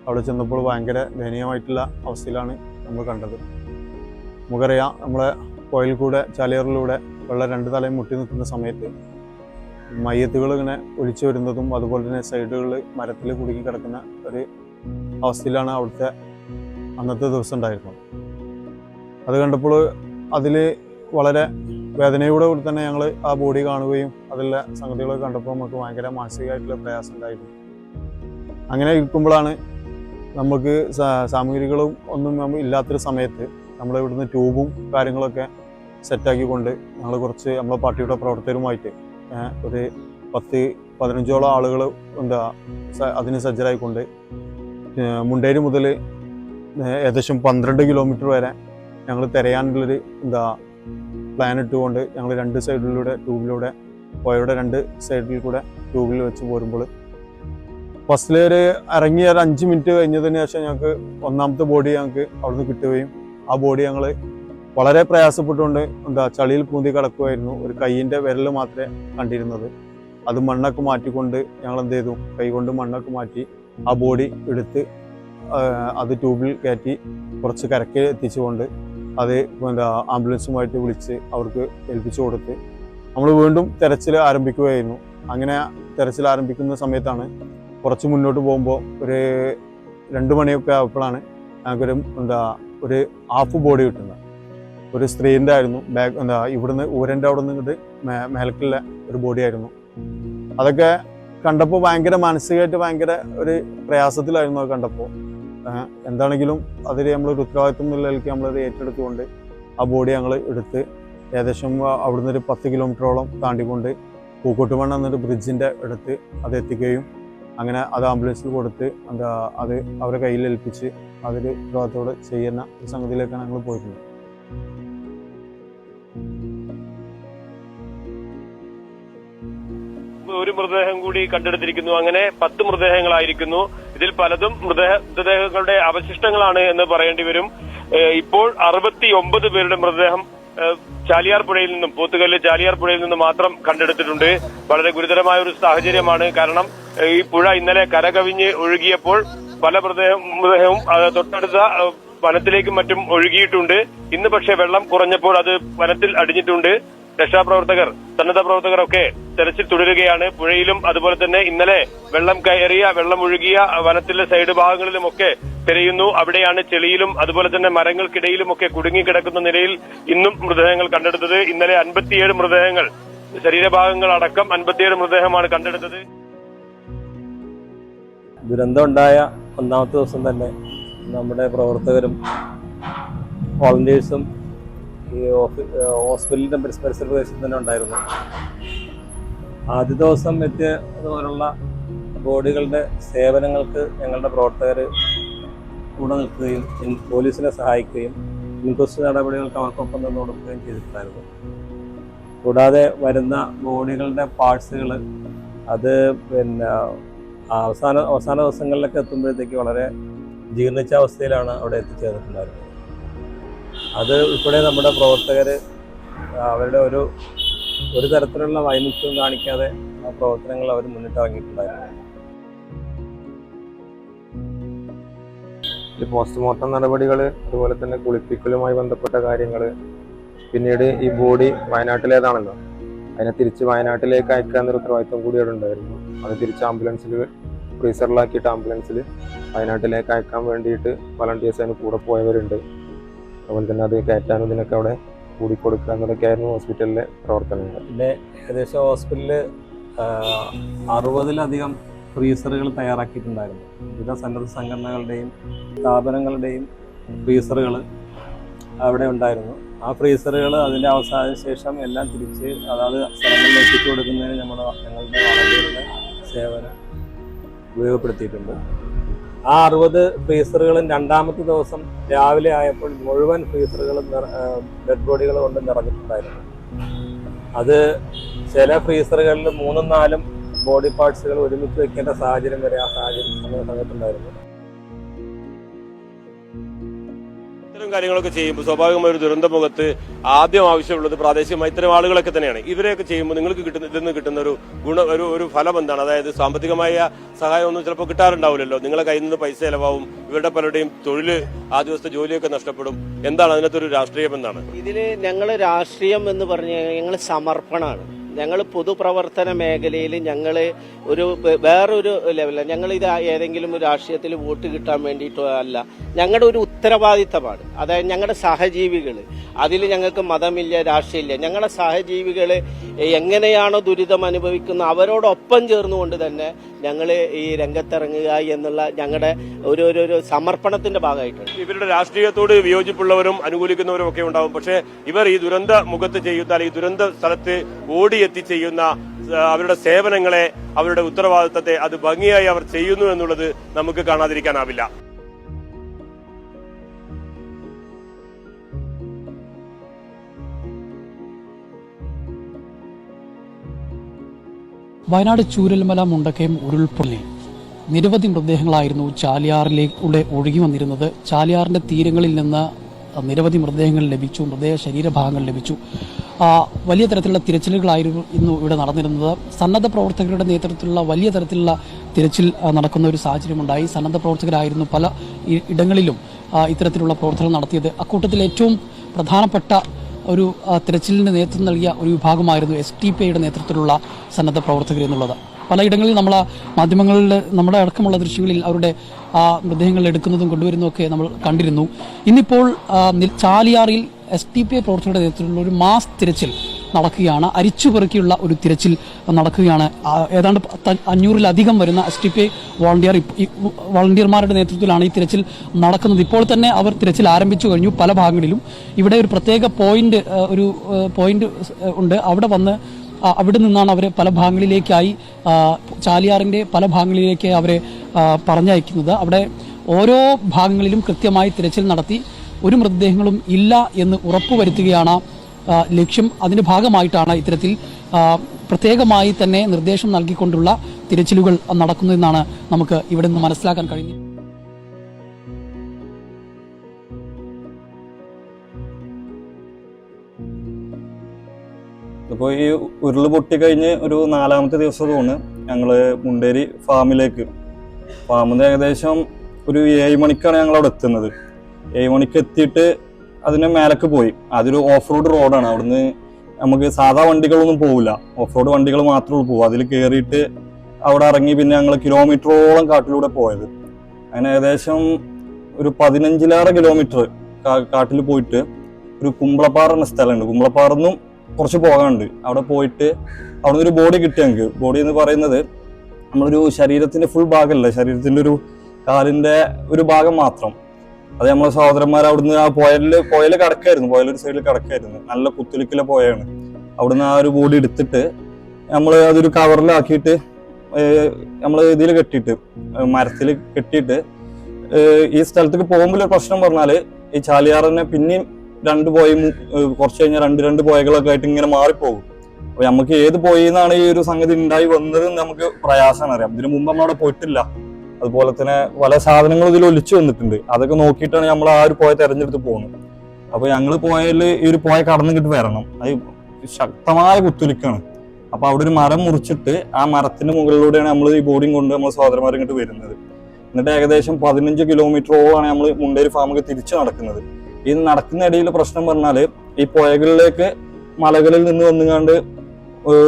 അവിടെ ചെന്നപ്പോൾ ഭയങ്കര ദയനീയമായിട്ടുള്ള അവസ്ഥയിലാണ് നമ്മൾ കണ്ടത്. നമുക്കറിയാം, നമ്മളെ കോയിൽ കൂടെ ചാലിയാറിലൂടെ വെള്ളം 2 തലയും മുട്ടി നിൽക്കുന്ന സമയത്ത് മയ്യത്തുകൾ ഇങ്ങനെ ഒലിച്ചു വരുന്നതും അതുപോലെ തന്നെ സൈഡുകളിൽ മരത്തിൽ കുടുങ്ങി കിടക്കുന്ന ഒരു അവസ്ഥയിലാണ് അവിടുത്തെ അന്നത്തെ ദിവസം ഉണ്ടായിരുന്നത്. അത് കണ്ടപ്പോൾ അതിൽ വളരെ വേദനയോടെ കൂടി തന്നെ ഞങ്ങൾ ആ ബോഡി കാണുകയും അതിലെ സംഗതികളൊക്കെ കണ്ടപ്പോൾ നമുക്ക് ഭയങ്കര മാനസികമായിട്ടുള്ള പ്രയാസം ഉണ്ടായിരുന്നു. അങ്ങനെ ഇരിക്കുമ്പോഴാണ് നമുക്ക് സാമഗ്രികളും ഒന്നും ഇല്ലാത്തൊരു സമയത്ത് നമ്മൾ ഇവിടുന്ന് ട്യൂബും കാര്യങ്ങളൊക്കെ സെറ്റാക്കിക്കൊണ്ട് ഞങ്ങൾ കുറച്ച് നമ്മളെ പാർട്ടിയുടെ പ്രവർത്തകരുമായിട്ട് ഒരു 10-15ഓളം ആളുകൾ അതിന് സജ്ജരായിക്കൊണ്ട് മുണ്ടേരി മുതൽ ഏകദേശം 12 കിലോമീറ്റർ വരെ ഞങ്ങൾ തിരയാനുള്ളൊരു പ്ലാൻ ഇട്ടുകൊണ്ട് ഞങ്ങൾ 2 സൈഡിലൂടെ ട്യൂബിലൂടെ പുഴയുടെ 2 സൈഡിൽ കൂടെ ട്യൂബിൽ വെച്ച് പോരുമ്പോൾ ഫസ്റ്റിലൊരു ഇറങ്ങി ഒരു 5 മിനിറ്റ് കഴിഞ്ഞതിന് ശേഷം ഞങ്ങൾക്ക് 1ാമത്തെ ബോഡി ഞങ്ങൾക്ക് അവിടുന്ന് കിട്ടുകയും ആ ബോഡി ഞങ്ങൾ വളരെ പ്രയാസപ്പെട്ടുകൊണ്ട് ചളിയിൽ പൂന്തി കിടക്കുമായിരുന്നു. ഒരു കൈയിൻ്റെ വിരൽ മാത്രമേ കണ്ടിരുന്നത്. അത് മണ്ണൊക്കെ മാറ്റിക്കൊണ്ട് ഞങ്ങൾ എന്ത് ചെയ്തു, കൈ കൊണ്ട് മണ്ണൊക്കെ മാറ്റി ആ ബോഡി എടുത്ത് അത് ട്യൂബിൽ കയറ്റി കുറച്ച് കരയ്ക്ക് എത്തിച്ചുകൊണ്ട് അത് ആംബുലൻസുമായിട്ട് വിളിച്ച് അവർക്ക് ഏൽപ്പിച്ചു കൊടുത്ത് നമ്മൾ വീണ്ടും തെരച്ചിൽ ആരംഭിക്കുകയായിരുന്നു. അങ്ങനെ തെരച്ചിൽ ആരംഭിക്കുന്ന സമയത്താണ് കുറച്ച് മുന്നോട്ട് പോകുമ്പോൾ ഒരു 2 മണിയൊക്കെ ആയപ്പോഴാണ് ഞങ്ങൾക്കൊരു ഒരു ഹാഫ് ബോഡി കിട്ടുന്നത്. ഒരു സ്ത്രീൻ്റെ ആയിരുന്നു. ഇവിടുന്ന് ഊരൻ്റെ അവിടെ നിന്ന് ഇങ്ങോട്ട് മേലക്കുള്ള ഒരു ബോഡി ആയിരുന്നു. അതൊക്കെ കണ്ടപ്പോൾ ഭയങ്കര മാനസികമായിട്ട് ഭയങ്കര ഒരു പ്രയാസത്തിലായിരുന്നു അത് കണ്ടപ്പോൾ. എന്താണെങ്കിലും അതിൽ നമ്മളൊരു ഉത്തരവാദിത്വം നിലനിൽക്കി നമ്മളത് ഏറ്റെടുത്തുകൊണ്ട് ആ ബോഡി ഞങ്ങൾ എടുത്ത് ഏകദേശം അവിടുന്ന് ഒരു 10 കിലോമീറ്ററോളം താണ്ടിക്കൊണ്ട് പൂക്കോട്ടുമണ്ണ എന്നൊരു ബ്രിഡ്ജിൻ്റെ അടുത്ത് അത് എത്തിക്കുകയും അങ്ങനെ അത് ആംബുലൻസിൽ കൊടുത്ത് അത് അവരെ കയ്യിൽ ഏൽപ്പിച്ച് അതിൽ ഉത്തരവാദിത്തോടെ ചെയ്യുന്ന ഒരു സംഗതിയിലേക്കാണ് ഞങ്ങൾ പോയിട്ടുള്ളത്. ഒരു മൃതദേഹം കൂടി കണ്ടെടുത്തിരിക്കുന്നു. അങ്ങനെ 10 മൃതദേഹങ്ങളായിരിക്കുന്നു. ഇതിൽ പലതും മൃതദേഹങ്ങളുടെ അവശിഷ്ടങ്ങളാണ് എന്ന് പറയേണ്ടി വരും. ഇപ്പോൾ 69 പേരുടെ മൃതദേഹം ചാലിയാർ പുഴയിൽ നിന്നും, പോത്തുകല്ല് ചാലിയാർ പുഴയിൽ നിന്നും മാത്രം കണ്ടെടുത്തിട്ടുണ്ട്. വളരെ ഗുരുതരമായ ഒരു സാഹചര്യമാണ്. കാരണം ഈ പുഴ ഇന്നലെ കരകവിഞ്ഞ് ഒഴുകിയപ്പോൾ പല മൃതദേഹവും തൊട്ടടുത്ത വനത്തിലേക്കും മറ്റും ഒഴുകിയിട്ടുണ്ട്. ഇന്ന് പക്ഷേ വെള്ളം കുറഞ്ഞപ്പോൾ അത് വനത്തിൽ അടിഞ്ഞിട്ടുണ്ട്. രക്ഷാപ്രവർത്തകർ, സന്നദ്ധ പ്രവർത്തകരൊക്കെ തെരച്ചിൽ തുടരുകയാണ്. പുഴയിലും അതുപോലെ തന്നെ ഇന്നലെ വെള്ളം കയറിയ, വെള്ളം ഒഴുകിയ വനത്തിലെ സൈഡ് ഭാഗങ്ങളിലുമൊക്കെ തിരയുന്നു. അവിടെയാണ് ചെളിയിലും അതുപോലെ തന്നെ മരങ്ങൾക്കിടയിലുമൊക്കെ കുടുങ്ങിക്കിടക്കുന്ന നിലയിൽ ഇന്നും മൃതദേഹങ്ങൾ കണ്ടെടുത്തത്. ഇന്നലെ 57 മൃതദേഹങ്ങൾ, ശരീരഭാഗങ്ങൾ അടക്കം 57 മൃതദേഹമാണ് കണ്ടെടുത്തത്. ദുരന്തം ഉണ്ടായ ഒന്നാമത്തെ ദിവസം തന്നെ നമ്മുടെ പ്രവർത്തകരും വോളണ്ടിയേഴ്സും ഈ ഹോസ്പിറ്റലിന്റെ പരിസര പ്രദേശത്ത് തന്നെ ഉണ്ടായിരുന്നു. ആദ്യ ദിവസം എത്തിയതുപോലുള്ള ബോഡികളുടെ സേവനങ്ങൾക്ക് ഞങ്ങളുടെ പ്രവർത്തകർ കൂടെ നിൽക്കുകയും പോലീസിനെ സഹായിക്കുകയും ഇൻക്വസ്റ്റ് നടപടികൾക്ക് അവർക്കൊപ്പം നിന്ന് കൊടുക്കുകയും ചെയ്തിട്ടുണ്ടായിരുന്നു. കൂടാതെ വരുന്ന ബോഡികളുടെ പാർട്സുകൾ അത് അവസാന ദിവസങ്ങളിലൊക്കെ എത്തുമ്പോഴത്തേക്ക് വളരെ ജീർണിച്ച അവസ്ഥയിലാണ് അവിടെ എത്തിച്ചേർന്നിട്ടുണ്ടായിരുന്നത്. അത് ഉൾപ്പെടെ നമ്മുടെ പ്രവർത്തകർ അവരുടെ ഒരു തരത്തിലുള്ള വൈമുഖ്യവും കാണിക്കാതെ ആ പ്രവർത്തനങ്ങൾ അവർ മുന്നിട്ടിറങ്ങിയിട്ടുണ്ടായിരുന്നു. പോസ്റ്റ്മോർട്ടം നടപടികൾ, അതുപോലെ തന്നെ കുളിപ്പിക്കലുമായി ബന്ധപ്പെട്ട കാര്യങ്ങൾ, പിന്നീട് ഈ ബോഡി വയനാട്ടിലേതാണല്ലോ, അതിനെ തിരിച്ച് വയനാട്ടിലേക്ക് അയക്കാന്നൊരു ഉത്തരവാദിത്വം കൂടി അവിടെ ഉണ്ടായിരുന്നു. അത് തിരിച്ച് ആംബുലൻസിൽ ഫ്രീസറിലാക്കിയിട്ട് ആംബുലൻസിൽ വയനാട്ടിലേക്ക് അയക്കാൻ വേണ്ടിയിട്ട് വളണ്ടിയേഴ്സ് അതിന് കൂടെ പോയവരുണ്ട്. അതുപോലെ തന്നെ അത് കയറ്റാനും ഇതിനൊക്കെ അവിടെ കൂടിക്കൊടുക്കുക എന്നതൊക്കെയായിരുന്നു ഹോസ്പിറ്റലിലെ പ്രവർത്തനങ്ങൾ. പിന്നെ ഏകദേശം ഹോസ്പിറ്റലിൽ 60-ലധികം ഫ്രീസറുകൾ തയ്യാറാക്കിയിട്ടുണ്ടായിരുന്നു. വിവിധ സന്നദ്ധ സംഘടനകളുടെയും സ്ഥാപനങ്ങളുടെയും ഫ്രീസറുകൾ അവിടെ ഉണ്ടായിരുന്നു. ആ ഫ്രീസറുകൾ അതിൻ്റെ അവസാന ശേഷം എല്ലാം തിരിച്ച് അതാത് സ്ഥലങ്ങളിൽ എത്തിച്ചു കൊടുക്കുന്നതിന് ഞങ്ങളുടെ വളണ്ടിയറുടെ സേവനം ഉപയോഗപ്പെടുത്തിയിട്ടുണ്ട്. ആ 60 ഫ്രീസറുകളും രണ്ടാമത്തെ ദിവസം രാവിലെ ആയപ്പോൾ മുഴുവൻ ഫ്രീസറുകളും ഡെഡ് ബോഡികൾ കൊണ്ട് നിറഞ്ഞിട്ടുണ്ടായിരുന്നു. അത് ചില ഫ്രീസറുകളിൽ 3-4 ബോഡി പാർട്സുകൾ ഒരുമിച്ച് വെക്കേണ്ട സാഹചര്യം വരെ ആ സമയത്തുണ്ടായിരുന്നു. ഇത്തരം കാര്യങ്ങളൊക്കെ ചെയ്യുമ്പോൾ സ്വാഭാവികമായ ഒരു ദുരന്തമുഖത്ത് ആദ്യം ആവശ്യമുള്ളത് പ്രാദേശികമായി ഇത്തരം ആളുകളൊക്കെ തന്നെയാണ്. ഇവരെയൊക്കെ ചെയ്യുമ്പോൾ നിങ്ങൾക്ക് ഇതിൽ കിട്ടുന്ന ഒരു ഫലം എന്താണ്? അതായത് സാമ്പത്തികമായ സഹായം ഒന്നും ചിലപ്പോൾ കിട്ടാറുണ്ടാവില്ലല്ലോ. നിങ്ങളെ കയ്യിൽ നിന്ന് പൈസ ചെലവാവും, ഇവരുടെ പലരുടെയും തൊഴിൽ, ആ ദിവസത്തെ ജോലിയൊക്കെ നഷ്ടപ്പെടും. എന്താണ് അതിനകത്തൊരു രാഷ്ട്രീയം എന്താണ്? ഇതിൽ ഞങ്ങൾ രാഷ്ട്രീയം എന്ന് പറഞ്ഞു കഴിഞ്ഞാൽ ഞങ്ങൾ സമർപ്പണമാണ്. ഞങ്ങൾ പൊതുപ്രവർത്തന മേഖലയിൽ ഞങ്ങൾ വേറൊരു ലെവലിൽ ഞങ്ങളിത് ഏതെങ്കിലും ഒരു രാഷ്ട്രീയത്തിൽ വോട്ട് കിട്ടാൻ വേണ്ടിയിട്ടോ അല്ല. ഞങ്ങളുടെ ഒരു ഉത്തരവാദിത്തമാണ്. അതായത് ഞങ്ങളുടെ സഹജീവികൾ, അതിൽ ഞങ്ങൾക്ക് മതമില്ല, രാഷ്ട്രീയമില്ല. ഞങ്ങളുടെ സഹജീവികൾ എങ്ങനെയാണോ ദുരിതം അനുഭവിക്കുന്നത് അവരോടൊപ്പം ചേർന്നുകൊണ്ട് തന്നെ ഞങ്ങൾ ഈ രംഗത്തിറങ്ങുക എന്നുള്ള ഞങ്ങളുടെ ഒരു സമർപ്പണത്തിന്റെ ഭാഗമായിട്ടാണ്. ഇവരുടെ രാഷ്ട്രീയത്തോട് വിയോജിപ്പുള്ളവരും അനുകൂലിക്കുന്നവരും ഒക്കെ ഉണ്ടാവും. പക്ഷേ ഇവർ ഈ ദുരന്ത മുഖത്ത് ചെയ്യുന്ന, ഈ ദുരന്ത സ്ഥലത്ത് ഓടിയെത്തി ചെയ്യുന്ന അവരുടെ സേവനങ്ങളെ, അവരുടെ ഉത്തരവാദിത്തത്തെ അത് ഭംഗിയായി അവർ ചെയ്യുന്നു എന്നുള്ളത് നമുക്ക് കാണാതിരിക്കാനാവില്ല. വയനാട് ചൂരൽമല മുണ്ടക്കയം ഉരുൾപൊട്ടലിൽ നിരവധി മൃതദേഹങ്ങളായിരുന്നു ചാലിയാറിലൂടെ ഒഴുകി വന്നിരുന്നത്. ചാലിയാറിന്റെ തീരങ്ങളിൽ നിന്ന് നിരവധി മൃതദേഹങ്ങൾ ലഭിച്ചു, മൃതദേഹ ശരീരഭാഗങ്ങൾ ലഭിച്ചു. വലിയ തരത്തിലുള്ള തിരച്ചിലുകളായിരുന്നു ഇന്ന് ഇവിടെ നടന്നിരുന്നത്. സന്നദ്ധ പ്രവർത്തകരുടെ നേതൃത്വത്തിലുള്ള വലിയ തരത്തിലുള്ള തിരച്ചിൽ നടക്കുന്ന ഒരു സാഹചര്യമുണ്ടായി. സന്നദ്ധ പ്രവർത്തകരായിരുന്നു പല ഇടങ്ങളിലും ഇത്തരത്തിലുള്ള പ്രവർത്തനം നടത്തിയത്. അക്കൂട്ടത്തിൽ ഏറ്റവും പ്രധാനപ്പെട്ട ഒരു തിരച്ചിലിന് നേതൃത്വം നൽകിയ ഒരു വിഭാഗമായിരുന്നു STPIയുടെ നേതൃത്വത്തിലുള്ള സന്നദ്ധ പ്രവർത്തകർ എന്നുള്ളത്. പലയിടങ്ങളിൽ നമ്മൾ മാധ്യമങ്ങളിൽ നമ്മുടെ അടക്കമുള്ള ദൃശ്യങ്ങളിൽ അവരുടെ മൃതദേഹങ്ങൾ എടുക്കുന്നതും കൊണ്ടുവരുന്നതൊക്കെ നമ്മൾ കണ്ടിരുന്നു. ഇന്നിപ്പോൾ ചാലിയാറിൽ STPI പ്രവർത്തകരുടെ നേതൃത്വത്തിലുള്ള ഒരു മാസ് തിരച്ചിൽ നടക്കുകയാണ്. അരിച്ചുപെറുക്കിയുള്ള ഒരു തിരച്ചിൽ നടക്കുകയാണ്. ഏതാണ്ട് 500-ലധികം വരുന്ന STPI വോളണ്ടിയർമാരുടെ നേതൃത്വത്തിലാണ് ഈ തിരച്ചിൽ നടക്കുന്നത്. ഇപ്പോൾ തന്നെ അവർ തിരച്ചിൽ ആരംഭിച്ചു കഴിഞ്ഞു പല ഭാഗങ്ങളിലും. ഇവിടെ ഒരു പ്രത്യേക പോയിന്റ് ഉണ്ട്. അവിടെ നിന്നാണ് അവരെ പല ഭാഗങ്ങളിലേക്കായി ചാലിയാറിൻ്റെ പല ഭാഗങ്ങളിലേക്ക് അവരെ പറഞ്ഞയക്കുന്നത്. അവിടെ ഓരോ ഭാഗങ്ങളിലും കൃത്യമായി തിരച്ചിൽ നടത്തി ഒരു മൃതദേഹങ്ങളും ഇല്ല എന്ന് ഉറപ്പുവരുത്തുകയാണ് ലക്ഷ്യം. അതിൻ്റെ ഭാഗമായിട്ടാണ് ഇത്തരത്തിൽ പ്രത്യേകമായി തന്നെ നിർദ്ദേശം നൽകിക്കൊണ്ടുള്ള തിരച്ചിലുകൾ നടക്കുന്നതെന്നാണ് നമുക്ക് ഇവിടെ നിന്ന് മനസ്സിലാക്കാൻ കഴിയുന്നത്. ഇപ്പോൾ ഈ ഉരുൾ പൊട്ടിക്കഴിഞ്ഞ് ഒരു 4-ാമത്തെ ദിവസമാണ് ഞങ്ങൾ മുണ്ടേരി ഫാമിൽ നിന്ന് ഏകദേശം ഒരു 7 മണിക്കാണ് ഞങ്ങൾ അവിടെ എത്തുന്നത്. 7 മണിക്ക് എത്തിയിട്ട് അതിന് മേലേക്ക് പോയി. അതൊരു ഓഫ് റോഡ് റോഡാണ്. അവിടുന്ന് നമുക്ക് സാധാ വണ്ടികളൊന്നും പോവില്ല, ഓഫ് റോഡ് വണ്ടികൾ മാത്രമേ പോകും. അതിൽ കയറിയിട്ട് അവിടെ ഇറങ്ങി പിന്നെ ഞങ്ങൾ കിലോമീറ്ററോളം കാട്ടിലൂടെ പോയത്. അങ്ങനെ ഏകദേശം ഒരു 15-ലേറെ കിലോമീറ്റർ കാട്ടിൽ പോയിട്ട് ഒരു കുമ്പളപ്പാറ എന്ന സ്ഥലമുണ്ട്. കുമ്പളപ്പാറന്നും കുറച്ച് പോകാനുണ്ട്. അവിടെ പോയിട്ട് അവിടെ നിന്ന് ഒരു ബോഡി കിട്ടി ഞങ്ങൾക്ക്. ബോഡി എന്ന് പറയുന്നത് നമ്മളൊരു ശരീരത്തിന്റെ ഫുൾ ഭാഗമല്ല, ശരീരത്തിന്റെ ഒരു കാലിന്റെ ഒരു ഭാഗം മാത്രം. അത് നമ്മളെ സഹോദരന്മാർ അവിടുന്ന് ആ പുഴയിൽ കിടക്കായിരുന്നു, പുഴയിലൊരു സൈഡിൽ കിടക്കായിരുന്നു. നല്ല കുത്തുലിക്കിലെ പുഴയാണ്. അവിടുന്ന് ആ ഒരു ബോഡി എടുത്തിട്ട് നമ്മൾ അതൊരു കവറിലാക്കിയിട്ട് നമ്മൾ ഇതിൽ കെട്ടിയിട്ട് മരത്തിൽ കെട്ടിയിട്ട് ഈ സ്ഥലത്തേക്ക് പോകുമ്പോൾ ഒരു പ്രശ്നം പറഞ്ഞാൽ ഈ ചാലിയാറിനെ പിന്നെയും 2 പുഴയും കുറച്ച് കഴിഞ്ഞാൽ 2 പുഴകളൊക്കെ ആയിട്ട് ഇങ്ങനെ മാറിപ്പോകും. അപ്പൊ നമുക്ക് ഏത് പുഴയിന്നാണ് ഈ ഒരു സംഗതി ഉണ്ടായി വന്നത് നമുക്ക് പ്രയാസമാണ് അറിയാം. ഇതിനു മുമ്പ് നമ്മളവിടെ പോയിട്ടില്ല. അതുപോലെ തന്നെ പല സാധനങ്ങളും ഇതിൽ ഒലിച്ചു വന്നിട്ടുണ്ട്. അതൊക്കെ നോക്കിയിട്ടാണ് നമ്മൾ ആ ഒരു പുഴ തെരഞ്ഞെടുത്ത് പോകുന്നത്. അപ്പൊ ഞങ്ങൾ പോയാൽ ഈ ഒരു പുഴ കടന്നിട്ട് വരണം. അത് ശക്തമായ കുത്തുലിക്കാണ്. അപ്പൊ അവിടെ ഒരു മരം മുറിച്ചിട്ട് ആ മരത്തിന്റെ മുകളിലൂടെയാണ് നമ്മൾ ഈ ബോഡിയും കൊണ്ട് നമ്മൾ സഹോദരന്മാർ ഇങ്ങോട്ട് വരുന്നത്. എന്നിട്ട് ഏകദേശം 15 കിലോമീറ്ററോളാണ് നമ്മൾ മുണ്ടേരി ഫാമിലേക്ക് തിരിച്ചു നടക്കുന്നത്. ഈ നടക്കുന്ന ഇടയിൽ പ്രശ്നം പറഞ്ഞാല് ഈ പുഴകളിലേക്ക് മലകളിൽ നിന്ന് വന്നുകൊണ്ട്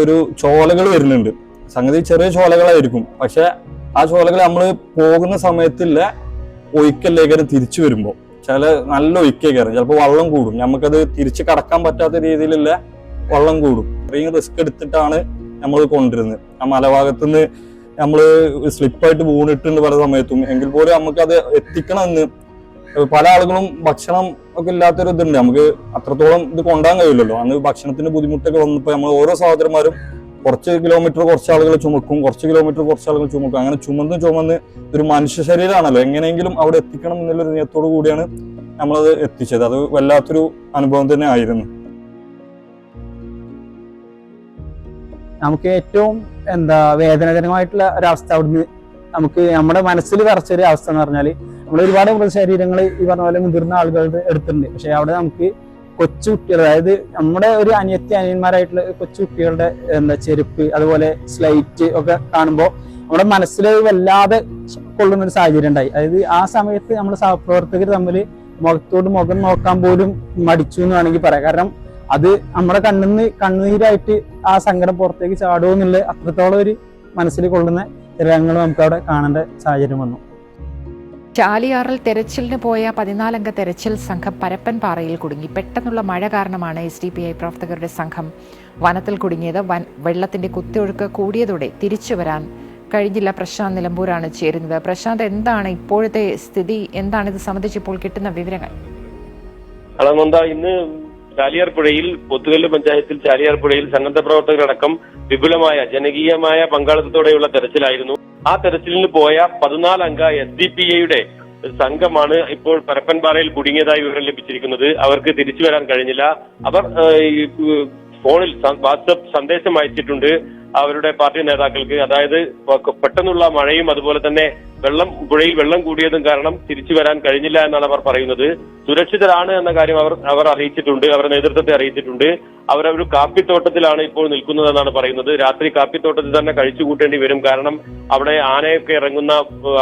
ഒരു ചോലകൾ വരുന്നുണ്ട്. സംഗതി ചെറിയ ചോലകളായിരിക്കും, പക്ഷെ ആ ചോലകൾ നമ്മൾ പോകുന്ന സമയത്തില്ല ഒഴുക്കല്ലേക്കാരം തിരിച്ചു വരുമ്പോൾ നല്ല ഒഴുക്കേക്കാരം ചിലപ്പോൾ വെള്ളം കൂടും. നമുക്കത് തിരിച്ച് കടക്കാൻ പറ്റാത്ത രീതിയിലുള്ള വെള്ളം കൂടും. ഇത്രയും റിസ്ക് എടുത്തിട്ടാണ് നമ്മൾ കൊണ്ടുവരുന്നത്. ആ മലഭാഗത്തുനിന്ന് നമ്മൾ സ്ലിപ്പായിട്ട് വീണിട്ടുണ്ട് പല സമയത്തും. എങ്കിൽ പോലും നമുക്കത് എത്തിക്കണമെന്ന് പല ആളുകളും ഭക്ഷണം ഒക്കെ ഇല്ലാത്തൊരു ഇതുണ്ട്. നമുക്ക് അത്രത്തോളം ഇത് കൊണ്ടുപോകാൻ കഴിയില്ലല്ലോ. അന്ന് ഭക്ഷണത്തിന്റെ ബുദ്ധിമുട്ടൊക്കെ വന്നപ്പോൾ നമ്മൾ ഓരോ സഹോദരന്മാരും കുറച്ച് കിലോമീറ്റർ കുറച്ച് ആളുകൾ ചുമക്കും, കുറച്ച് കിലോമീറ്റർ കുറച്ച് ആളുകൾ ചുമക്കും. അങ്ങനെ ചുമന്ന് ഒരു മനുഷ്യ ശരീരമാണല്ലോ, എങ്ങനെയെങ്കിലും അവിടെ എത്തിക്കണം എന്നുള്ളൊരു നിയത്തോടു കൂടിയാണ് നമ്മളത് എത്തിച്ചത്. അത് വല്ലാത്തൊരു അനുഭവം തന്നെ ആയിരുന്നു. നമുക്ക് ഏറ്റവും വേദനാജനകമായിട്ടുള്ള ഒരവസ്ഥ അവിടുന്ന് നമുക്ക് നമ്മുടെ മനസ്സിൽ വിറച്ചൊരു അവസ്ഥ എന്ന് പറഞ്ഞാല് നമ്മൾ ഒരുപാട് മൃതശരീരങ്ങൾ ഈ പറഞ്ഞ പോലെ മുതിർന്ന ആളുകളുടെ എടുത്തിട്ടുണ്ട്. പക്ഷെ അവിടെ നമുക്ക് കൊച്ചുകുട്ടികൾ, അതായത് നമ്മുടെ ഒരു അനിയന്മാരായിട്ടുള്ള കൊച്ചുകുട്ടികളുടെ ചെരുപ്പ്, അതുപോലെ സ്ലൈറ്റ് ഒക്കെ കാണുമ്പോൾ നമ്മുടെ മനസ്സിൽ വല്ലാതെ കൊള്ളുന്ന ഒരു സാഹചര്യം ഉണ്ടായി. അതായത് ആ സമയത്ത് നമ്മുടെ സഹപ്രവർത്തകർ തമ്മിൽ മുഖത്തോട് മുഖം നോക്കാൻ പോലും മടിച്ചു എന്ന് വേണമെങ്കിൽ പറയാം. കാരണം അത് നമ്മുടെ കണ്ണുനീരായിട്ട് ആ സങ്കടം പുറത്തേക്ക് ചാടുമോ എന്നുള്ള അത്രത്തോളം ഒരു മനസ്സിൽ കൊള്ളുന്ന രംഗങ്ങൾ നമുക്ക് അവിടെ കാണേണ്ട സാഹചര്യം വന്നു. ചാലിയാറിൽ തെരച്ചിലിന് പോയ 14-അംഗ തെരച്ചിൽ സംഘം പരപ്പൻപാറയിൽ കുടുങ്ങി. പെട്ടെന്നുള്ള മഴ കാരണമാണ് SDPI പ്രവർത്തകരുടെ സംഘം വനത്തിൽ കുടുങ്ങിയത്. വെള്ളത്തിന്റെ കുത്തൊഴുക്ക് കൂടിയതോടെ തിരിച്ചു വരാൻ കഴിഞ്ഞില്ല. പ്രശാന്ത് നിലമ്പൂരാണ് ചേരുന്നത്. പ്രശാന്ത്, എന്താണ് ഇപ്പോഴത്തെ സ്ഥിതി? എന്താണ് ഇത് സംബന്ധിച്ച് ഇപ്പോൾ കിട്ടുന്ന വിവരങ്ങൾ? ഇന്ന് ചാലിയാർ പുഴയിൽ, പോത്തുകല്ല് പഞ്ചായത്തിൽ ചാലിയാർ പുഴയിൽ സന്നദ്ധ പ്രവർത്തകരടക്കം വിപുലമായ ജനകീയമായ പങ്കാളിത്തത്തോടെയുള്ള തെരച്ചിലായിരുന്നു. ആ തെരച്ചിലിന് പോയ 14-അംഗ SDPIയുടെ സംഘമാണ് ഇപ്പോൾ പരപ്പൻപാറയിൽ കുടുങ്ങിയതായി വിവരം ലഭിച്ചിരിക്കുന്നത്. അവർക്ക് തിരിച്ചു വരാൻ കഴിഞ്ഞില്ല. അവർ ഫോണിൽ വാട്സപ്പ് സന്ദേശം അയച്ചിട്ടുണ്ട്. അവരുടെ പാർട്ടി നേതാക്കൾക്ക്. അതായത് പെട്ടെന്നുള്ള മഴയും അതുപോലെ തന്നെ പുഴയിൽ വെള്ളം കൂടിയതും കാരണം തിരിച്ചു വരാൻ കഴിഞ്ഞില്ല എന്നാണ് അവർ പറയുന്നത്. സുരക്ഷിതരാണ് എന്ന കാര്യം അവർ അറിയിച്ചിട്ടുണ്ട്, അവരുടെ നേതൃത്വത്തെ അറിയിച്ചിട്ടുണ്ട്. അവരൊരു കാപ്പിത്തോട്ടത്തിലാണ് ഇപ്പോൾ നിൽക്കുന്നതെന്നാണ് പറയുന്നത്. രാത്രി കാപ്പിത്തോട്ടത്തിൽ തന്നെ കഴിച്ചു കൂട്ടേണ്ടി വരും. കാരണം അവിടെ ആനയൊക്കെ ഇറങ്ങുന്ന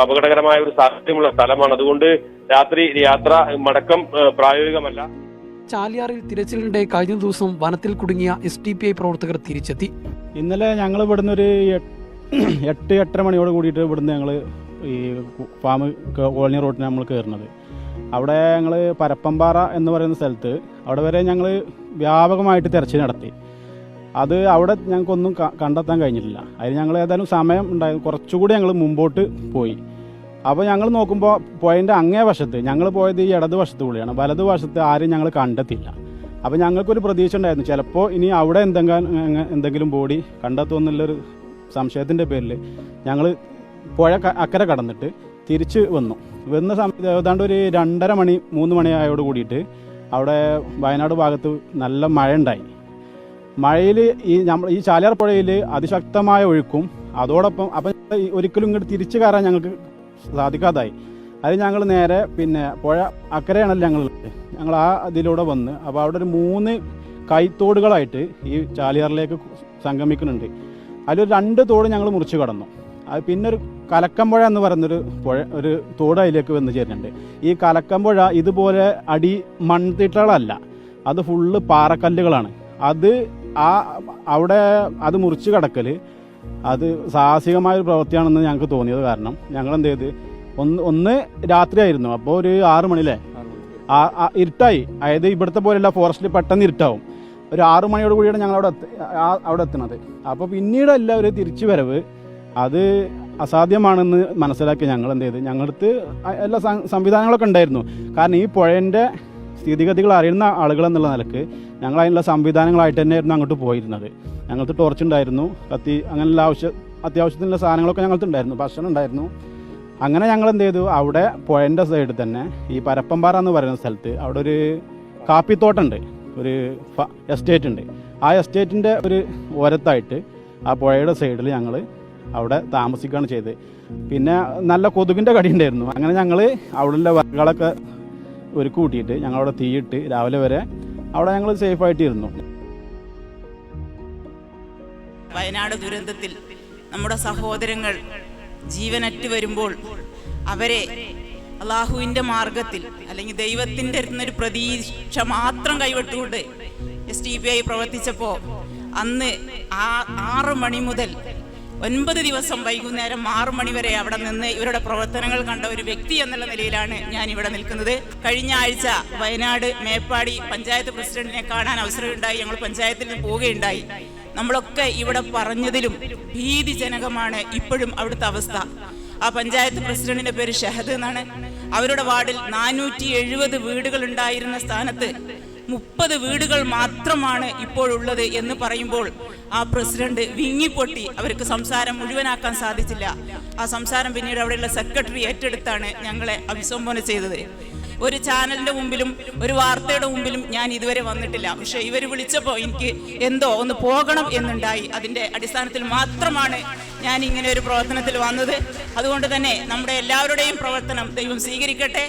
അപകടകരമായ ഒരു സാഹചര്യമുള്ള സ്ഥലമാണ്. അതുകൊണ്ട് രാത്രി യാത്ര മടക്കം പ്രായോഗികമല്ല. ചാലിയാറിൽ തിരച്ചിലിനിടെ കഴിഞ്ഞ ദിവസം വനത്തിൽ കുടുങ്ങിയ SDPI പ്രവർത്തകർ തിരിച്ചെത്തി. ഇന്നലെ ഞങ്ങൾ ഇവിടുന്ന് ഒരു 8-8:30 മണിയോട് കൂടിയിട്ട് ഇവിടുന്ന് ഞങ്ങൾ ഈ ഫാം കോളനി റോഡിന് നമ്മൾ കയറുന്നത്. അവിടെ ഞങ്ങൾ പരപ്പമ്പാറ എന്ന് പറയുന്ന സ്ഥലത്ത് അവിടെ വരെ ഞങ്ങൾ വ്യാപകമായിട്ട് തിരച്ചിൽ നടത്തി. അത് അവിടെ ഞങ്ങൾക്കൊന്നും കണ്ടെത്താൻ കഴിഞ്ഞിട്ടില്ല. അതിന് ഞങ്ങൾ ഏതായാലും സമയം ഉണ്ടായിരുന്നു, കുറച്ചുകൂടി ഞങ്ങൾ മുമ്പോട്ട് പോയി. അപ്പോൾ ഞങ്ങൾ നോക്കുമ്പോൾ പോയിൻ്റെ അങ്ങേ വശത്ത്, ഞങ്ങൾ പോയത് ഈ ഇടതുവശത്ത് കൂടിയാണ്, വലതുവശത്ത് ആരും ഞങ്ങൾ കണ്ടെത്തില്ല. അപ്പോൾ ഞങ്ങൾക്കൊരു പ്രതീക്ഷ ഉണ്ടായിരുന്നു, ചിലപ്പോൾ ഇനി അവിടെ എന്തെങ്കിലും ബോഡി കണ്ടെത്തുമെന്നുള്ളൊരു സംശയത്തിൻ്റെ പേരിൽ ഞങ്ങൾ പുഴ അക്കരെ കടന്നിട്ട് തിരിച്ച് വന്ന സമയത്ത് ഏതാണ്ട് ഒരു 2:30 മണി 3 മണിയായോട് കൂടിയിട്ട് അവിടെ വയനാട് ഭാഗത്ത് നല്ല മഴ ഉണ്ടായി. മഴയിൽ ഈ ചാലിയാർ പുഴയിൽ അതിശക്തമായ ഒഴുക്കും അതോടൊപ്പം അപ്പം ഒരിക്കലും ഇങ്ങോട്ട് തിരിച്ചു കയറാൻ ഞങ്ങൾക്ക് സാധിക്കാതായി. അത് ഞങ്ങൾ നേരെ പിന്നെ പുഴ അക്കരെയാണല്ലോ ഞങ്ങൾ ആ ഇതിലൂടെ വന്ന്, അപ്പോൾ അവിടെ ഒരു 3 കൈത്തോടുകളായിട്ട് ഈ ചാലിയാറിലേക്ക് സംഗമിക്കുന്നുണ്ട്. അതിലൊരു 2 തോട് ഞങ്ങൾ മുറിച്ച് കടന്നു. അത് പിന്നെ ഒരു കലക്കമ്പുഴ എന്ന് പറയുന്നൊരു ഒരു തോട് അതിലേക്ക് വന്ന് ചേരുന്നുണ്ട്. ഈ കലക്കമ്പുഴ ഇതുപോലെ അടി മൺതിട്ടകളല്ല, അത് ഫുള്ള് പാറക്കല്ലുകളാണ്. അത് അവിടെ അത് മുറിച്ച് കടക്കൽ അത് സാഹസികമായൊരു പ്രവൃത്തിയാണെന്ന് ഞങ്ങൾക്ക് തോന്നിയത്. കാരണം ഞങ്ങൾ എന്ത് ചെയ്ത് ഒന്ന് രാത്രിയായിരുന്നു, അപ്പോൾ ഒരു 6 മണിയിലെ ഇരുട്ടായി. അതായത് ഇവിടുത്തെ പോലെയല്ല, ഫോറസ്റ്റിൽ പെട്ടെന്ന് ഇരുട്ടാവും. ഒരു 6 മണിയോട് കൂടിയാണ് ഞങ്ങൾ അവിടെ എത്തുന്നത്. അപ്പോൾ പിന്നീട് എല്ലാവരും തിരിച്ചു വരവ് അത് അസാധ്യമാണെന്ന് മനസ്സിലാക്കി ഞങ്ങൾ എന്ത് ചെയ്ത്, ഞങ്ങളടുത്ത് എല്ലാ സംവിധാനങ്ങളൊക്കെ ഉണ്ടായിരുന്നു. കാരണം ഈ പുഴേൻ്റെ സ്ഥിതിഗതികൾ അറിയുന്ന ആളുകൾ എന്നുള്ള നിലക്ക് ഞങ്ങൾ അതിനുള്ള സംവിധാനങ്ങളായിട്ട് തന്നെയായിരുന്നു അങ്ങോട്ട് പോയിരുന്നത്. ഞങ്ങൾക്ക് ടോർച്ച് ഉണ്ടായിരുന്നു, കത്തി, അങ്ങനെയുള്ള അത്യാവശ്യത്തിനുള്ള സാധനങ്ങളൊക്കെ ഞങ്ങൾക്ക് ഉണ്ടായിരുന്നു, ഭക്ഷണം ഉണ്ടായിരുന്നു. അങ്ങനെ ഞങ്ങൾ എന്ത് ചെയ്തു, അവിടെ പുഴേൻ്റെ സൈഡിൽ തന്നെ ഈ പരപ്പമ്പാറ എന്ന് പറയുന്ന സ്ഥലത്ത് അവിടെ ഒരു കാപ്പിത്തോട്ടമുണ്ട്, ഒരു എസ്റ്റേറ്റ് ഉണ്ട്. ആ എസ്റ്റേറ്റിൻ്റെ ഒരു ഓരത്തായിട്ട് ആ പുഴയുടെ സൈഡിൽ ഞങ്ങൾ അവിടെ താമസിക്കുകയാണ് ചെയ്തത്. പിന്നെ നല്ല കൊതുകിൻ്റെ കടി ഉണ്ടായിരുന്നു. അങ്ങനെ ഞങ്ങൾ അവിടെയുള്ള വർക്കുകളൊക്കെ ഒരു കൂട്ടിയിട്ട് ഞങ്ങളവിടെ തീയിട്ട് രാവിലെ വരെ അവിടെ ഞങ്ങൾ സേഫായിട്ട് ഇരുന്നു. വയനാട് ദുരന്തത്തിൽ നമ്മുടെ സഹോദരങ്ങൾ ജീവനറ്റ് വരുമ്പോൾ അവരെ അള്ളാഹുവിൻ്റെ മാർഗത്തിൽ അല്ലെങ്കിൽ ദൈവത്തിൻ്റെ ഒരു പ്രതീക്ഷ മാത്രം കൈവിട്ടുകൊണ്ട് SDPI പ്രവർത്തിച്ചപ്പോൾ അന്ന് 6 മണി മുതൽ 9 ദിവസം വൈകുന്നേരം 6 മണി വരെ അവിടെ നിന്ന് ഇവരുടെ പ്രവർത്തനങ്ങൾ കണ്ട ഒരു വ്യക്തി എന്നുള്ള നിലയിലാണ് ഞാൻ ഇവിടെ നിൽക്കുന്നത്. കഴിഞ്ഞ ആഴ്ച വയനാട് മേപ്പാടി പഞ്ചായത്ത് പ്രസിഡന്റിനെ കാണാൻ അവസരമുണ്ടായി. ഞങ്ങൾ പഞ്ചായത്തിൽ നിന്ന് പോവുകയുണ്ടായി. നമ്മളൊക്കെ ഇവിടെ പറഞ്ഞതിലും ഭീതിജനകമാണ് ഇപ്പോഴും അവിടുത്തെ അവസ്ഥ. ആ പഞ്ചായത്ത് പ്രസിഡന്റിന്റെ പേര് ഷഹദ് എന്നാണ്. അവരുടെ വാർഡിൽ 470 വീടുകൾ ഉണ്ടായിരുന്ന സ്ഥാനത്ത് 30 വീടുകൾ മാത്രമാണ് ഇപ്പോഴുള്ളത് എന്ന് പറയുമ്പോൾ ആ പ്രസിഡന്റ് വിങ്ങിപ്പൊട്ടി. അവർക്ക് സംസാരം മുഴുവനാക്കാൻ സാധിച്ചില്ല. ആ സംസാരം പിന്നീട് അവിടെയുള്ള സെക്രട്ടറി ഏറ്റെടുത്താണ് ഞങ്ങളെ അഭിസംബോധന ചെയ്തത്. ഒരു ചാനലിന്റെ മുമ്പിലും ഒരു വാർത്തയുടെ മുമ്പിലും ഞാൻ ഇതുവരെ വന്നിട്ടില്ല. പക്ഷെ ഇവർ വിളിച്ചപ്പോൾ എനിക്ക് എന്തോ ഒന്ന് പോകണം എന്നുണ്ടായി. അതിന്റെ അടിസ്ഥാനത്തിൽ മാത്രമാണ് ഞാൻ ഇങ്ങനെ ഒരു പ്രവർത്തനത്തിൽ വന്നത്. അതുകൊണ്ട് തന്നെ നമ്മുടെ എല്ലാവരുടെയും പ്രവർത്തനം ദൈവം സ്വീകരിക്കട്ടെ,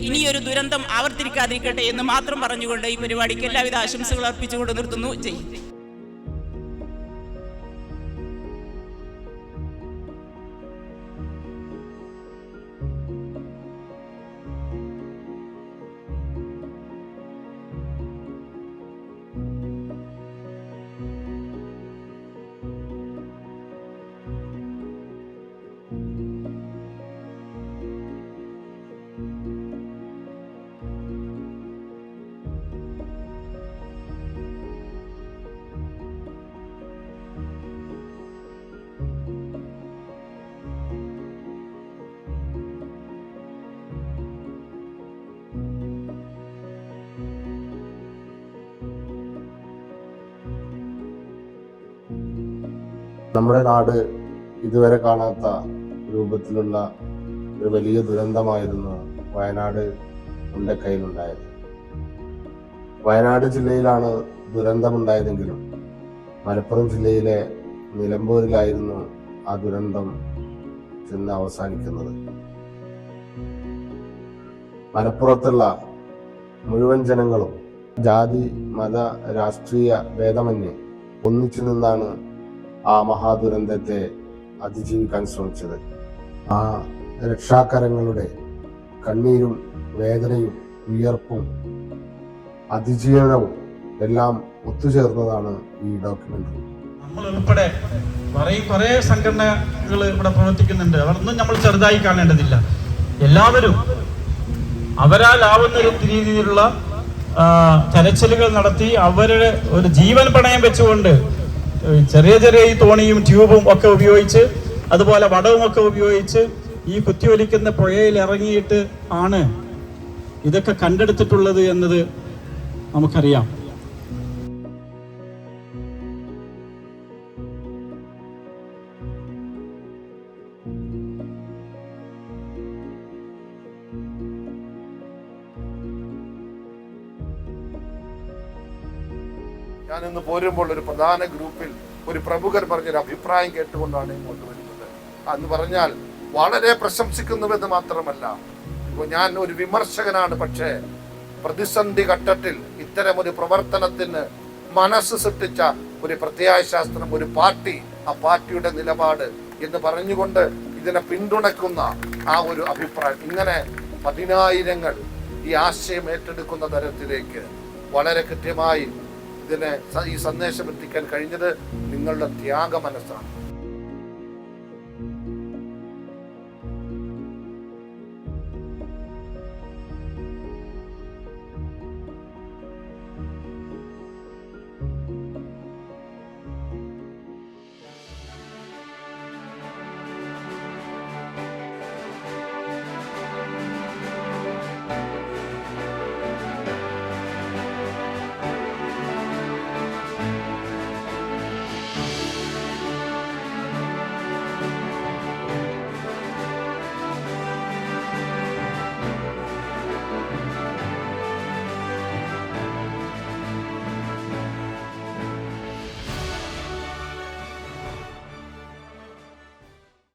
ഇനിയൊരു ദുരന്തം ആവർത്തിക്കാതിരിക്കട്ടെ എന്ന് മാത്രം പറഞ്ഞുകൊണ്ട് ഈ പരിപാടിക്ക് എല്ലാവിധ ആശംസകൾ അർപ്പിച്ചുകൊണ്ട് നിർത്തുന്നു. ജയ് ഹിന്ദ്. നമ്മുടെ നാട് ഇതുവരെ കാണാത്ത രൂപത്തിലുള്ള ഒരു വലിയ ദുരന്തമായിരുന്നു വയനാട് മുണ്ടക്കൈയിലുണ്ടായത്. വയനാട് ജില്ലയിലാണ് ദുരന്തമുണ്ടായതെങ്കിലും മലപ്പുറം ജില്ലയിലെ നിലമ്പൂരിലായിരുന്നു ആ ദുരന്തം ചെന്ന് അവസാനിക്കുന്നത്. മലപ്പുറത്തുള്ള മുഴുവൻ ജനങ്ങളും ജാതി മത രാഷ്ട്രീയ ഭേദമന്യേ ഒന്നിച്ചു നിന്നാണ് ആ മഹാദുരന്തത്തെ അതിജീവിക്കാൻ ശ്രമിച്ചത്. ആ രക്ഷാകരങ്ങളുടെ കണ്ണീരും വേദനയും വിയർപ്പും അതിജീവനവും എല്ലാം ഒത്തുചേർന്നതാണ് ഈ ഡോക്യുമെന്ററി. നമ്മളുൾപ്പെടെ കുറെ സംഘടനകൾ ഇവിടെ പ്രവർത്തിക്കുന്നുണ്ട്. അതൊന്നും നമ്മൾ ചെറുതായി കാണേണ്ടതില്ല. എല്ലാവരും അവരാലാവുന്ന ഒരു രീതിയിലുള്ള തെരച്ചിലുകൾ നടത്തി അവരുടെ ഒരു ജീവൻ പണയം വെച്ചുകൊണ്ട് ചെറിയ ചെറിയ ഈ തോണിയും ട്യൂബും ഒക്കെ ഉപയോഗിച്ച് അതുപോലെ വടവും ഒക്കെ ഉപയോഗിച്ച് ഈ കുത്തിയൊലിക്കുന്ന പുഴയിൽ ഇറങ്ങിയിട്ട് ആണ് ഇതൊക്കെ കണ്ടെടുത്തിട്ടുള്ളത് എന്നത് നമുക്കറിയാം. ഞാനിന്ന് പോരുമ്പോൾ ഒരു പ്രധാന ഗ്രൂപ്പിൽ ഒരു പ്രമുഖർ പറഞ്ഞൊരു അഭിപ്രായം കേട്ടുകൊണ്ടാണ് ഇങ്ങോട്ട് വരുന്നത്. എന്ന് പറഞ്ഞാൽ വളരെ പ്രശംസിക്കുന്നുവെന്ന് മാത്രമല്ല, ഇപ്പോൾ ഞാൻ ഒരു വിമർശകനാണ്, പക്ഷേ പ്രതിസന്ധി ഘട്ടത്തിൽ ഇത്തരമൊരു പ്രവർത്തനത്തിന് മനസ്സ് സൃഷ്ടിച്ച ഒരു പ്രത്യയശാസ്ത്രം, ഒരു പാർട്ടി, ആ പാർട്ടിയുടെ നിലപാട് എന്ന് പറഞ്ഞുകൊണ്ട് ഇതിനെ പിന്തുണയ്ക്കുന്ന ആ ഒരു അഭിപ്രായം, ഇങ്ങനെ 10,000 ഈ ആശയം ഏറ്റെടുക്കുന്ന തരത്തിലേക്ക് വളരെ കൃത്യമായി ഇതിനെ ഈ സന്ദേശം എത്തിക്കാൻ കഴിഞ്ഞത് നിങ്ങളുടെ ത്യാഗ മനസ്സാണ്.